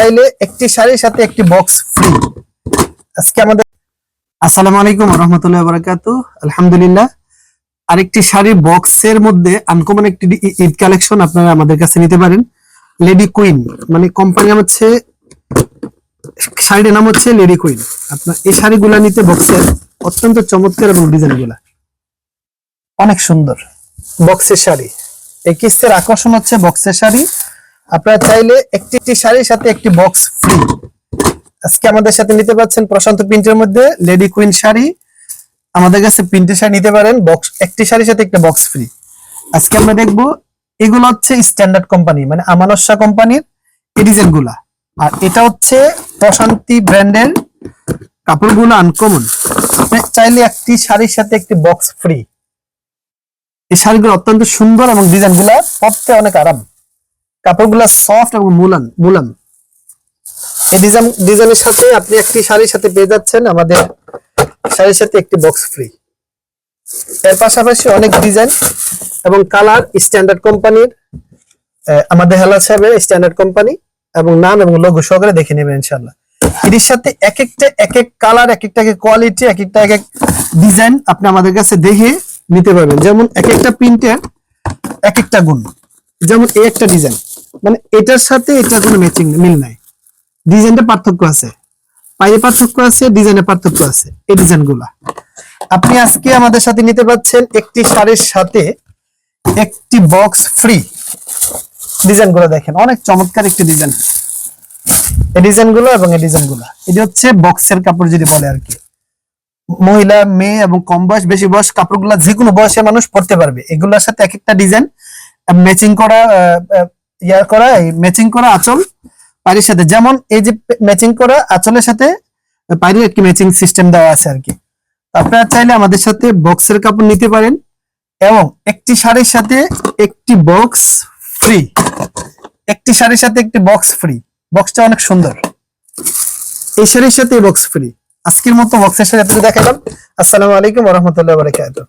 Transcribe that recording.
চাইলে একটি শাড়ির সাথে একটি বক্স ফ্রি। আজকে আমাদের আসসালামু আলাইকুম ওয়া রাহমাতুল্লাহি ওয়া বারাকাতুহু। আলহামদুলিল্লাহ, আরেকটি শাড়ি বক্সের মধ্যে আনকমন একটি ঈদ কালেকশন আপনারা আমাদের কাছে নিতে পারেন। লেডি কুইন মানে কোম্পানি নাম হচ্ছে, শাড়ির নাম হচ্ছে লেডি কুইন। আপনার এই শাড়িগুলো নিতে বক্সের অত্যন্ত চমৎকার এবং ডিজাইনগুলো অনেক সুন্দর। বক্সের শাড়ি, এই কিস্তের আকর্ষণ হচ্ছে বক্সের শাড়ি। আপনারা চাইলে একটি শাড়ির সাথে একটি বক্স ফ্রি আজকে আমাদের সাথে নিতে পারছেন। প্রশান্ত প্রিন্টের মধ্যে লেডি কুইন শাড়ি আমাদের কাছে প্রিন্টের শাড়ি নিতে পারেন, বক্স একটি শাড়ির সাথে একটা বক্স ফ্রি। আজকে আমরা দেখবো এগুলো হচ্ছে স্ট্যান্ডার্ড কোম্পানি মানে আমানত শাহ কোম্পানির এই ডিজাইন গুলা, আর এটা হচ্ছে প্রশান্তি ব্র্যান্ডের কাপড়গুলো আনকমন। চাইলে একটি শাড়ির সাথে একটি বক্স ফ্রি। এই শাড়িগুলো অত্যন্ত সুন্দর এবং ডিজাইন গুলা পরতে অনেক আরাম, কাপড়গুলা সফট এবং মুলান। এই ডিজাইনের সাথে আপনি একটি শাড়ির সাথে পেয়ে যাচ্ছেন আমাদের শাড়ির সাথে একটি বক্স ফ্রি। এর পাশাপাশি অনেক ডিজাইন এবং কালার স্ট্যান্ডার্ড কোম্পানির, আমাদের হেলাল সাহেবের স্ট্যান্ডার্ড কোম্পানি এবং নাম এবং লোগো সহকারে দেখে নেবেন ইনশাআল্লাহ। এর সাথে এক এক কালার, এক একটা কোয়ালিটি, এক এক ডিজাইন আপনি আমাদের কাছে দেখে নিতে পারবেন। যেমন এক একটা প্রিন্টের এক একটা গুণ। যেমন এই একটা ডিজাইন, মানে এটার সাথে এটার কোনো ম্যাচিং মিল নাই, ডিজাইনটা পার্থক্য আছে, পায়ে পার্থক্য আছে, ডিজাইনের পার্থক্য আছে। এই ডিজাইনগুলা আপনি আজকে আমাদের সাথে নিতে পাচ্ছেন একটি শাড়ির সাথে একটি বক্স ফ্রি। ডিজাইনগুলো দেখেন অনেক চমৎকার একটি ডিজাইন। এই ডিজাইনগুলো এবং এই ডিজাইনগুলো এটি হচ্ছে বক্সের কাপড় যদি বলে আর কি। মহিলা, মেয়ে এবং কম বয়স, বেশি বয়স কাপড়গুলো যে কোনো বয়সের মানুষ পরতে পারবে। এগুলোর সাথে এক একটা ডিজাইন ম্যাচিং করা, ম্যাচিং করা আঁচল পাড়ির সাথে, যেমন এই যে ম্যাচিং করা আঁচলের সাথে পাড়ির একটি ম্যাচিং সিস্টেম দেওয়া আছে আর কি। আপনারা চাইলে আমাদের সাথে বক্সের কাপড় নিতে পারেন এবং একটি শাড়ির সাথে একটি বক্স ফ্রি। একটি শাড়ির সাথে একটি বক্স ফ্রি, বক্সটা অনেক সুন্দর। এই শাড়ির সাথে বক্স ফ্রি। আজকের মতো বক্সের সাথে আপনাদের দেখালাম। আসসালামু আলাইকুম ওয়া রাহমাতুল্লাহি ওয়া বারাকাতুহু।